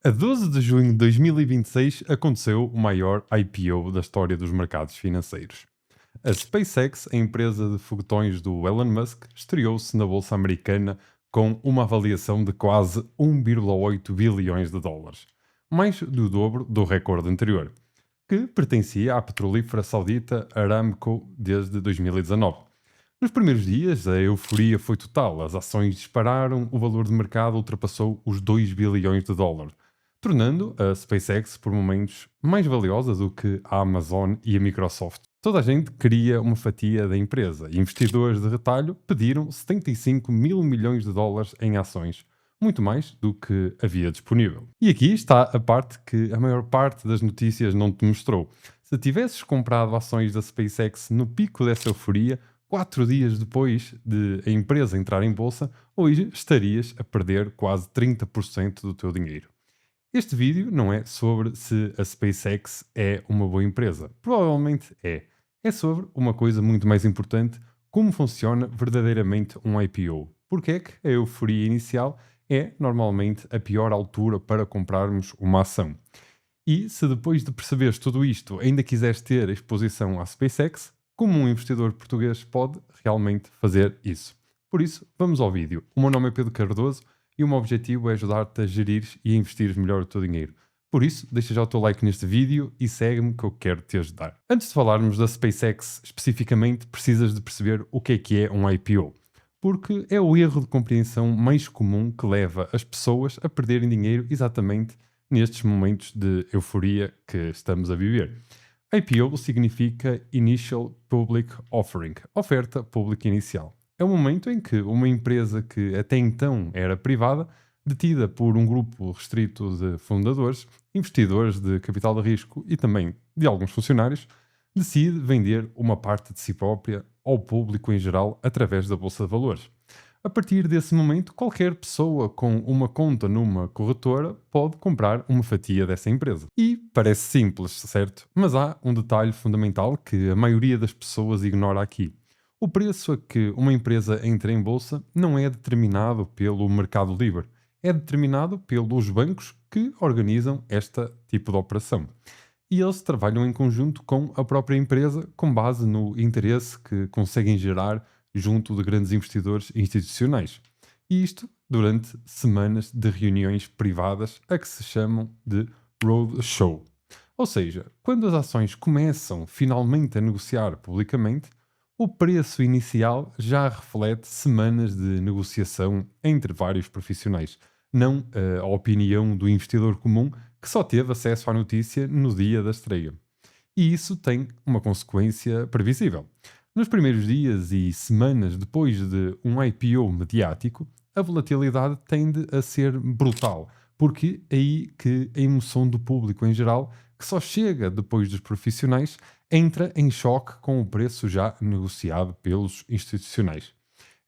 A 12 de junho de 2026 aconteceu o maior IPO da história dos mercados financeiros. A SpaceX, a empresa de foguetões do Elon Musk, estreou-se na bolsa americana com uma avaliação de quase 1,8 bilhões de dólares, mais do dobro do recorde anterior, que pertencia à petrolífera saudita Aramco desde 2019. Nos primeiros dias, a euforia foi total. As ações dispararam, o valor de mercado ultrapassou os 2 bilhões de dólares, tornando a SpaceX por momentos mais valiosa do que a Amazon e a Microsoft. Toda a gente queria uma fatia da empresa e investidores de retalho pediram 75 mil milhões de dólares em ações, muito mais do que havia disponível. E aqui está a parte que a maior parte das notícias não te mostrou. Se tivesses comprado ações da SpaceX no pico dessa euforia, 4 dias depois de a empresa entrar em bolsa, hoje estarias a perder quase 30% do teu dinheiro. Este vídeo não é sobre se a SpaceX é uma boa empresa. Provavelmente é. É sobre uma coisa muito mais importante: como funciona verdadeiramente um IPO. Porque é que a euforia inicial é normalmente a pior altura para comprarmos uma ação. E se depois de perceberes tudo isto ainda quiseres ter exposição à SpaceX, como um investidor português pode realmente fazer isso? Por isso, vamos ao vídeo. O meu nome é Pedro Cardoso e o meu objetivo é ajudar-te a gerir e a investir melhor o teu dinheiro. Por isso, deixa já o teu like neste vídeo e segue-me que eu quero te ajudar. Antes de falarmos da SpaceX especificamente, precisas de perceber o que é um IPO. Porque é o erro de compreensão mais comum que leva as pessoas a perderem dinheiro exatamente nestes momentos de euforia que estamos a viver. IPO significa Initial Public Offering, oferta pública inicial. É o momento em que uma empresa que até então era privada, detida por um grupo restrito de fundadores, investidores de capital de risco e também de alguns funcionários, decide vender uma parte de si própria ao público em geral através da Bolsa de Valores. A partir desse momento, qualquer pessoa com uma conta numa corretora pode comprar uma fatia dessa empresa. E parece simples, certo? Mas há um detalhe fundamental que a maioria das pessoas ignora aqui. O preço a que uma empresa entra em bolsa não é determinado pelo mercado livre, é determinado pelos bancos que organizam este tipo de operação. E eles trabalham em conjunto com a própria empresa com base no interesse que conseguem gerar junto de grandes investidores institucionais. E isto durante semanas de reuniões privadas a que se chamam de roadshow. Ou seja, quando as ações começam finalmente a negociar publicamente, o preço inicial já reflete semanas de negociação entre vários profissionais, não a opinião do investidor comum que só teve acesso à notícia no dia da estreia. E isso tem uma consequência previsível. Nos primeiros dias e semanas depois de um IPO mediático, a volatilidade tende a ser brutal, porque é aí que a emoção do público em geral, que só chega depois dos profissionais, entra em choque com o preço já negociado pelos institucionais.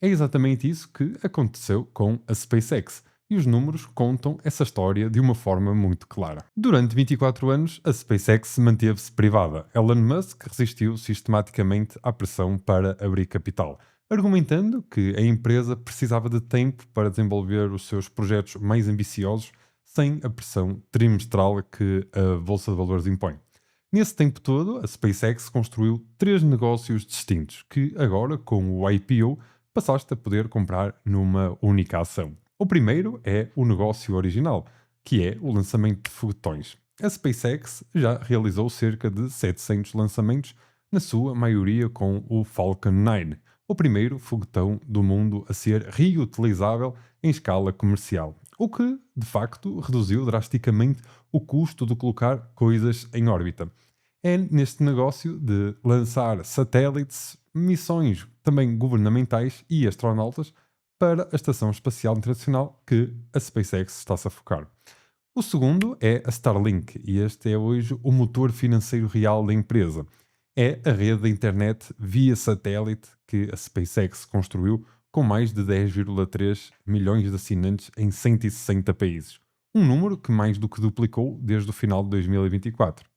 É exatamente isso que aconteceu com a SpaceX. E os números contam essa história de uma forma muito clara. Durante 24 anos, a SpaceX manteve-se privada. Elon Musk resistiu sistematicamente à pressão para abrir capital, argumentando que a empresa precisava de tempo para desenvolver os seus projetos mais ambiciosos sem a pressão trimestral que a Bolsa de Valores impõe. Nesse tempo todo, a SpaceX construiu três negócios distintos que agora, com o IPO, passaste a poder comprar numa única ação. O primeiro é o negócio original, que é o lançamento de foguetões. A SpaceX já realizou cerca de 700 lançamentos, na sua maioria com o Falcon 9, o primeiro foguetão do mundo a ser reutilizável em escala comercial, o que, de facto, reduziu drasticamente o custo de colocar coisas em órbita. É neste negócio de lançar satélites, missões também governamentais e astronautas para a Estação Espacial Internacional que a SpaceX está-se a focar. O segundo é a Starlink, e este é hoje o motor financeiro real da empresa. É a rede de internet via satélite que a SpaceX construiu com mais de 10,3 milhões de assinantes em 160 países. Um número que mais do que duplicou desde o final de 2024.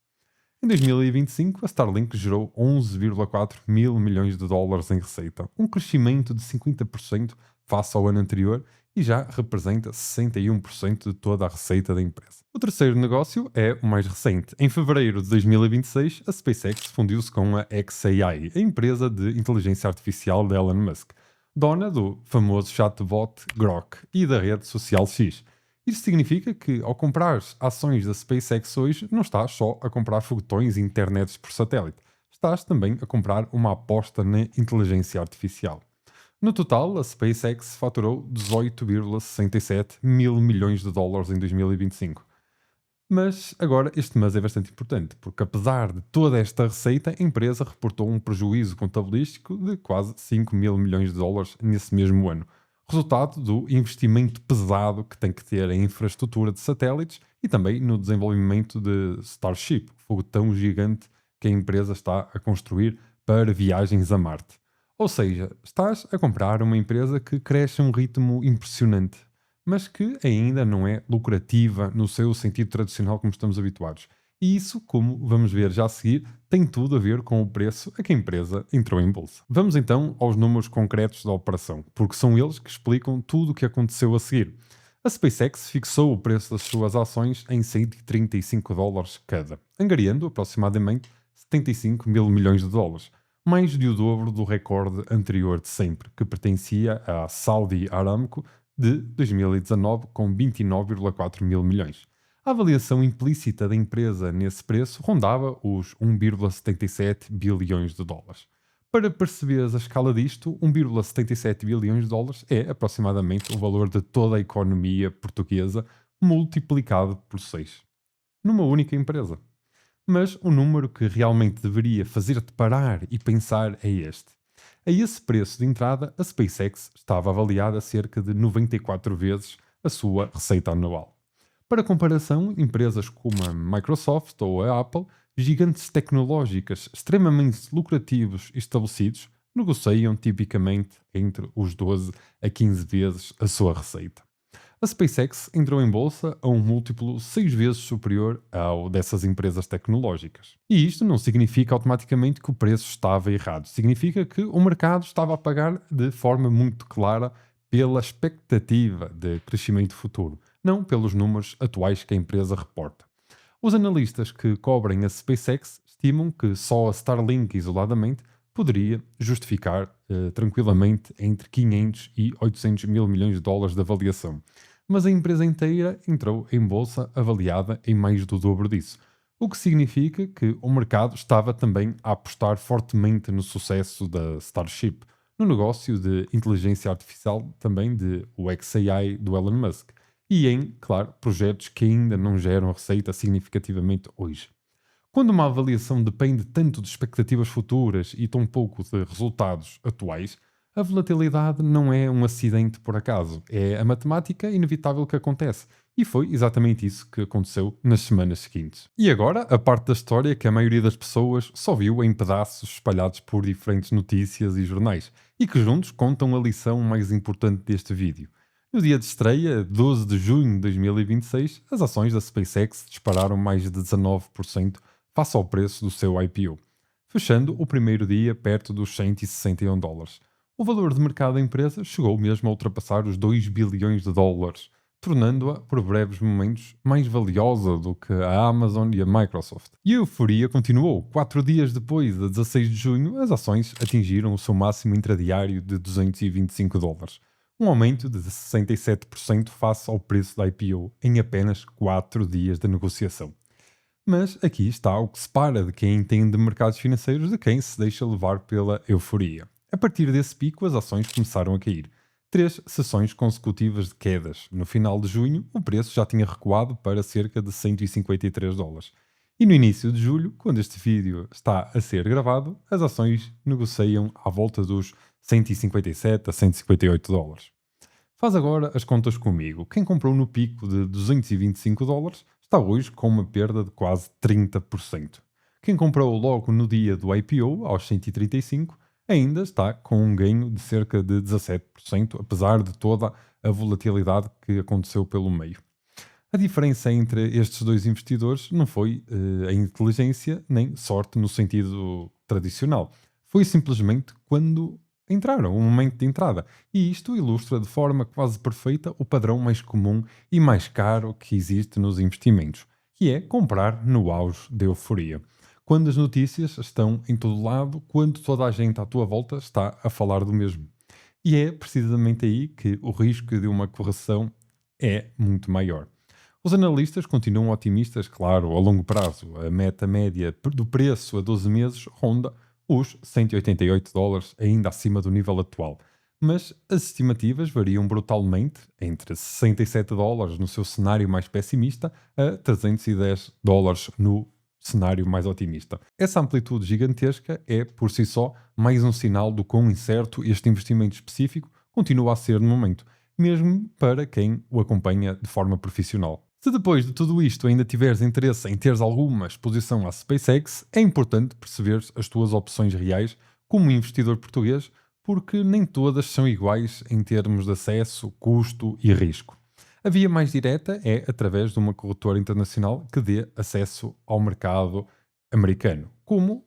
Em 2025, a Starlink gerou 11,4 mil milhões de dólares em receita, um crescimento de 50% face ao ano anterior e já representa 61% de toda a receita da empresa. O terceiro negócio é o mais recente. Em fevereiro de 2026, a SpaceX fundiu-se com a xAI, a empresa de inteligência artificial de Elon Musk, dona do famoso chatbot Grok e da rede social X. Isto significa que, ao comprar ações da SpaceX hoje, não estás só a comprar foguetões e internets por satélite, estás também a comprar uma aposta na inteligência artificial. No total, a SpaceX faturou 18,67 mil milhões de dólares em 2025. Mas agora este é bastante importante, porque apesar de toda esta receita, a empresa reportou um prejuízo contabilístico de quase 5 mil milhões de dólares nesse mesmo ano, resultado do investimento pesado que tem que ter em infraestrutura de satélites e também no desenvolvimento de Starship, o foguetão gigante que a empresa está a construir para viagens a Marte. Ou seja, estás a comprar uma empresa que cresce a um ritmo impressionante, mas que ainda não é lucrativa no seu sentido tradicional como estamos habituados. E isso, como vamos ver já a seguir, tem tudo a ver com o preço a que a empresa entrou em bolsa. Vamos então aos números concretos da operação, porque são eles que explicam tudo o que aconteceu a seguir. A SpaceX fixou o preço das suas ações em 135 dólares cada, angariando aproximadamente 75 mil milhões de dólares, mais de o dobro do recorde anterior de sempre, que pertencia à Saudi Aramco de 2019 com 29,4 mil milhões. A avaliação implícita da empresa nesse preço rondava os 1,77 bilhões de dólares. Para perceberes a escala disto, 1,77 bilhões de dólares é aproximadamente o valor de toda a economia portuguesa multiplicado por 6. Numa única empresa. Mas o número que realmente deveria fazer-te parar e pensar é este. A esse preço de entrada, a SpaceX estava avaliada a cerca de 94 vezes a sua receita anual. Para comparação, empresas como a Microsoft ou a Apple, gigantes tecnológicas extremamente lucrativos e estabelecidos, negociam tipicamente entre os 12 a 15 vezes a sua receita. A SpaceX entrou em bolsa a um múltiplo 6 vezes superior ao dessas empresas tecnológicas. E isto não significa automaticamente que o preço estava errado. Significa que o mercado estava a pagar de forma muito clara pela expectativa de crescimento futuro, não pelos números atuais que a empresa reporta. Os analistas que cobrem a SpaceX estimam que só a Starlink isoladamente poderia justificar tranquilamente entre 500 e 800 mil milhões de dólares de avaliação. Mas a empresa inteira entrou em bolsa avaliada em mais do dobro disso, o que significa que o mercado estava também a apostar fortemente no sucesso da Starship, no negócio de inteligência artificial também de o xAI do Elon Musk, e em, claro, projetos que ainda não geram receita significativamente hoje. Quando uma avaliação depende tanto de expectativas futuras e tão pouco de resultados atuais, a volatilidade não é um acidente por acaso, é a matemática inevitável que acontece. E foi exatamente isso que aconteceu nas semanas seguintes. E agora, a parte da história que a maioria das pessoas só viu em pedaços espalhados por diferentes notícias e jornais, e que juntos contam a lição mais importante deste vídeo. No dia de estreia, 12 de junho de 2026, as ações da SpaceX dispararam mais de 19% face ao preço do seu IPO, fechando o primeiro dia perto dos 161 dólares. O valor de mercado da empresa chegou mesmo a ultrapassar os 2 bilhões de dólares, tornando-a, por breves momentos, mais valiosa do que a Amazon e a Microsoft. E a euforia continuou. 4 dias depois, a 16 de junho, as ações atingiram o seu máximo intradiário de 225 dólares, um aumento de 67% face ao preço da IPO em apenas 4 dias de negociação. Mas aqui está o que separa de quem entende de mercados financeiros de quem se deixa levar pela euforia. A partir desse pico, as ações começaram a cair. 3 sessões consecutivas de quedas. No final de junho, o preço já tinha recuado para cerca de 153 dólares. E no início de julho, quando este vídeo está a ser gravado, as ações negociam à volta dos 157 a 158 dólares. Faz agora as contas comigo. Quem comprou no pico de 225 dólares está hoje com uma perda de quase 30%. Quem comprou logo no dia do IPO, aos 135, ainda está com um ganho de cerca de 17%, apesar de toda a volatilidade que aconteceu pelo meio. A diferença entre estes dois investidores não foi a inteligência nem sorte no sentido tradicional. Foi simplesmente quando entraram, o momento de entrada. E isto ilustra de forma quase perfeita o padrão mais comum e mais caro que existe nos investimentos, que é comprar no auge da euforia. Quando as notícias estão em todo lado, quando toda a gente à tua volta está a falar do mesmo. E é precisamente aí que o risco de uma correção é muito maior. Os analistas continuam otimistas, claro, a longo prazo. A meta média do preço a 12 meses ronda os 188 dólares, ainda acima do nível atual. Mas as estimativas variam brutalmente, entre 67 dólares no seu cenário mais pessimista a 310 dólares no cenário mais otimista. Essa amplitude gigantesca é, por si só, mais um sinal do quão incerto este investimento específico continua a ser no momento, mesmo para quem o acompanha de forma profissional. Se depois de tudo isto ainda tiveres interesse em teres alguma exposição à SpaceX, é importante perceberes as tuas opções reais como investidor português, porque nem todas são iguais em termos de acesso, custo e risco. A via mais direta é através de uma corretora internacional que dê acesso ao mercado americano, como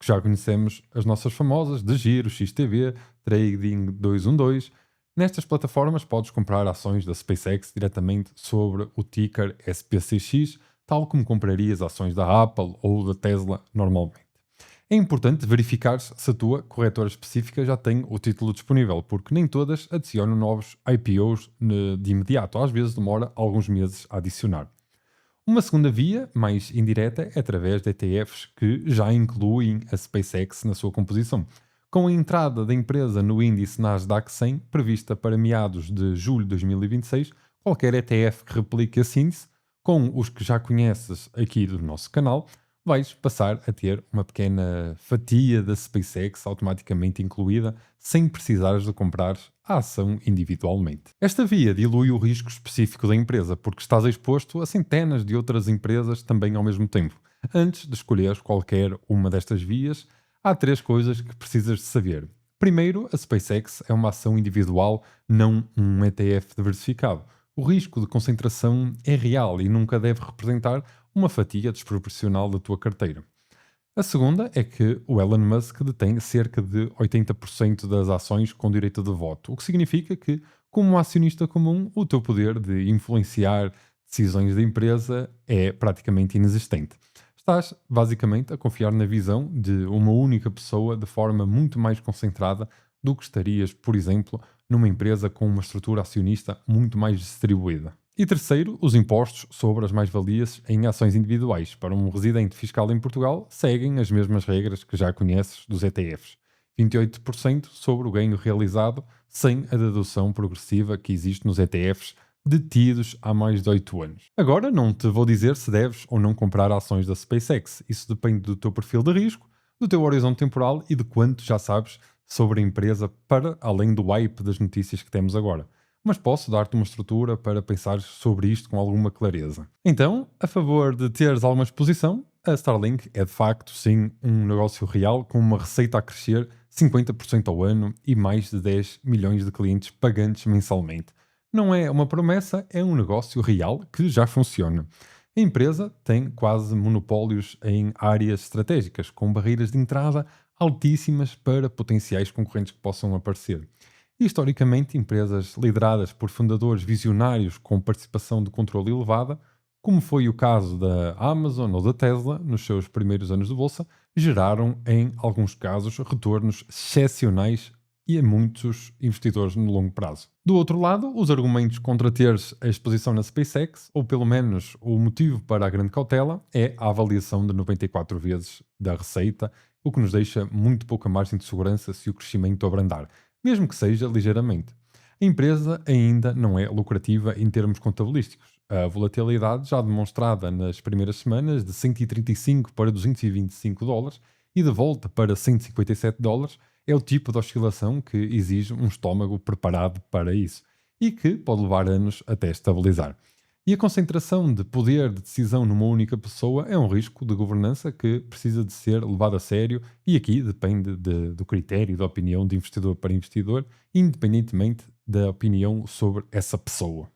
já conhecemos as nossas famosas de Giro, XTB, Trading 212. Nestas plataformas podes comprar ações da SpaceX diretamente sobre o ticker SPCX, tal como comprarias ações da Apple ou da Tesla normalmente. É importante verificar se a tua corretora específica já tem o título disponível, porque nem todas adicionam novos IPOs de imediato. Às vezes demora alguns meses a adicionar. Uma segunda via, mais indireta, é através de ETFs que já incluem a SpaceX na sua composição. Com a entrada da empresa no índice Nasdaq 100, prevista para meados de julho de 2026, qualquer ETF que replique esse índice, com os que já conheces aqui do nosso canal, vais passar a ter uma pequena fatia da SpaceX automaticamente incluída, sem precisares de comprar a ação individualmente. Esta via dilui o risco específico da empresa, porque estás exposto a centenas de outras empresas também ao mesmo tempo. Antes de escolheres qualquer uma destas vias, há três coisas que precisas de saber. Primeiro, a SpaceX é uma ação individual, não um ETF diversificado. O risco de concentração é real e nunca deve representar uma fatia desproporcional da tua carteira. A segunda é que o Elon Musk detém cerca de 80% das ações com direito de voto, o que significa que, como um acionista comum, o teu poder de influenciar decisões da empresa é praticamente inexistente. Estás, basicamente, a confiar na visão de uma única pessoa de forma muito mais concentrada do que estarias, por exemplo, numa empresa com uma estrutura acionista muito mais distribuída. E terceiro, os impostos sobre as mais-valias em ações individuais. Para um residente fiscal em Portugal, seguem as mesmas regras que já conheces dos ETFs. 28% sobre o ganho realizado, sem a dedução progressiva que existe nos ETFs detidos há mais de 8 anos. Agora, não te vou dizer se deves ou não comprar ações da SpaceX. Isso depende do teu perfil de risco, do teu horizonte temporal e de quanto já sabes sobre a empresa, para além do hype das notícias que temos agora. Mas posso dar-te uma estrutura para pensar sobre isto com alguma clareza. Então, a favor de teres alguma exposição, a Starlink é de facto, sim, um negócio real com uma receita a crescer 50% ao ano e mais de 10 milhões de clientes pagantes mensalmente. Não é uma promessa, é um negócio real que já funciona. A empresa tem quase monopólios em áreas estratégicas, com barreiras de entrada altíssimas para potenciais concorrentes que possam aparecer. Historicamente, empresas lideradas por fundadores visionários com participação de controle elevada, como foi o caso da Amazon ou da Tesla nos seus primeiros anos de bolsa, geraram, em alguns casos, retornos excepcionais e a muitos investidores no longo prazo. Do outro lado, os argumentos contra teres a exposição na SpaceX, ou pelo menos o motivo para a grande cautela, é a avaliação de 94 vezes da receita, o que nos deixa muito pouca margem de segurança se o crescimento abrandar, mesmo que seja ligeiramente. A empresa ainda não é lucrativa em termos contabilísticos. A volatilidade já demonstrada nas primeiras semanas de 135 para 225 dólares e de volta para 157 dólares é o tipo de oscilação que exige um estômago preparado para isso e que pode levar anos até estabilizar. E a concentração de poder de decisão numa única pessoa é um risco de governança que precisa de ser levado a sério e aqui depende do critério e da opinião de investidor para investidor, independentemente da opinião sobre essa pessoa.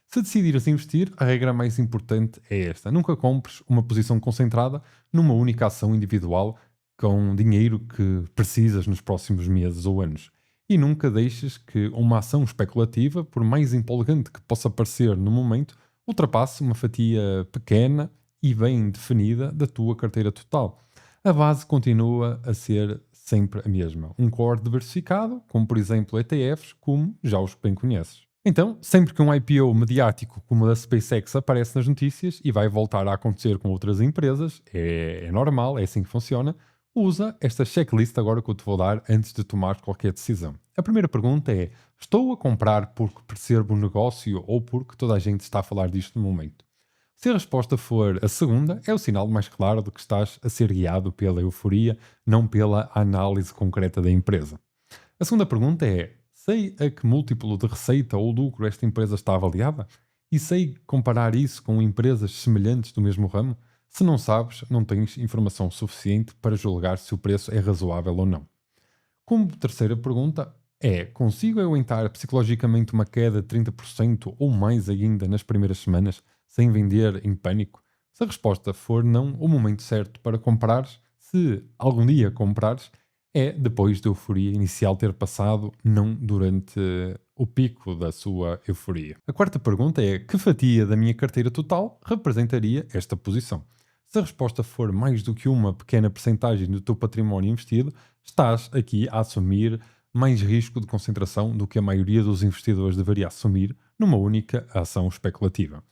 Se decidires investir, a regra mais importante é esta: nunca compres uma posição concentrada numa única ação individual com dinheiro que precisas nos próximos meses ou anos. E nunca deixes que uma ação especulativa, por mais empolgante que possa parecer no momento, ultrapasse uma fatia pequena e bem definida da tua carteira total. A base continua a ser sempre a mesma. Um core diversificado, como por exemplo ETFs, como já os bem conheces. Então, sempre que um IPO mediático como o da SpaceX aparece nas notícias e vai voltar a acontecer com outras empresas, é normal, é assim que funciona, usa esta checklist agora que eu te vou dar antes de tomar qualquer decisão. A primeira pergunta é: estou a comprar porque percebo o negócio ou porque toda a gente está a falar disto no momento? Se a resposta for a segunda, é o sinal mais claro de que estás a ser guiado pela euforia, não pela análise concreta da empresa. A segunda pergunta é: sei a que múltiplo de receita ou lucro esta empresa está avaliada? E sei comparar isso com empresas semelhantes do mesmo ramo? Se não sabes, não tens informação suficiente para julgar se o preço é razoável ou não. Como terceira pergunta é: consigo aguentar psicologicamente uma queda de 30% ou mais ainda nas primeiras semanas, sem vender em pânico? Se a resposta for não, o momento certo para comprares, se algum dia comprares, é depois da euforia inicial ter passado, não durante o pico da sua euforia. A quarta pergunta é: que fatia da minha carteira total representaria esta posição? Se a resposta for mais do que uma pequena percentagem do teu património investido, estás aqui a assumir mais risco de concentração do que a maioria dos investidores deveria assumir numa única ação especulativa.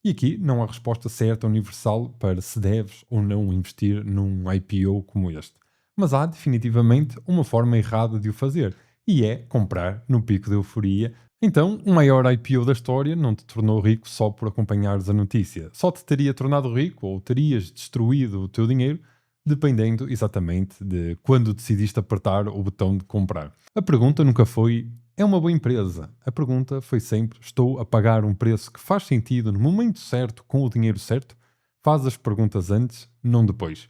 E aqui não há resposta certa universal para se deves ou não investir num IPO como este. Mas há definitivamente uma forma errada de o fazer, e é comprar no pico da euforia. Então, o maior IPO da história não te tornou rico só por acompanhares a notícia. Só te teria tornado rico ou terias destruído o teu dinheiro dependendo exatamente de quando decidiste apertar o botão de comprar. A pergunta nunca foi: é uma boa empresa? A pergunta foi sempre: estou a pagar um preço que faz sentido no momento certo, com o dinheiro certo? Faz as perguntas antes, não depois.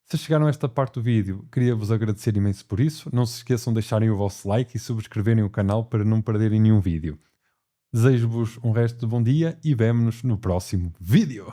Se chegaram a esta parte do vídeo, queria-vos agradecer imenso por isso. Não se esqueçam de deixarem o vosso like e subscreverem o canal para não perderem nenhum vídeo. Desejo-vos um resto de bom dia e vemo-nos no próximo vídeo.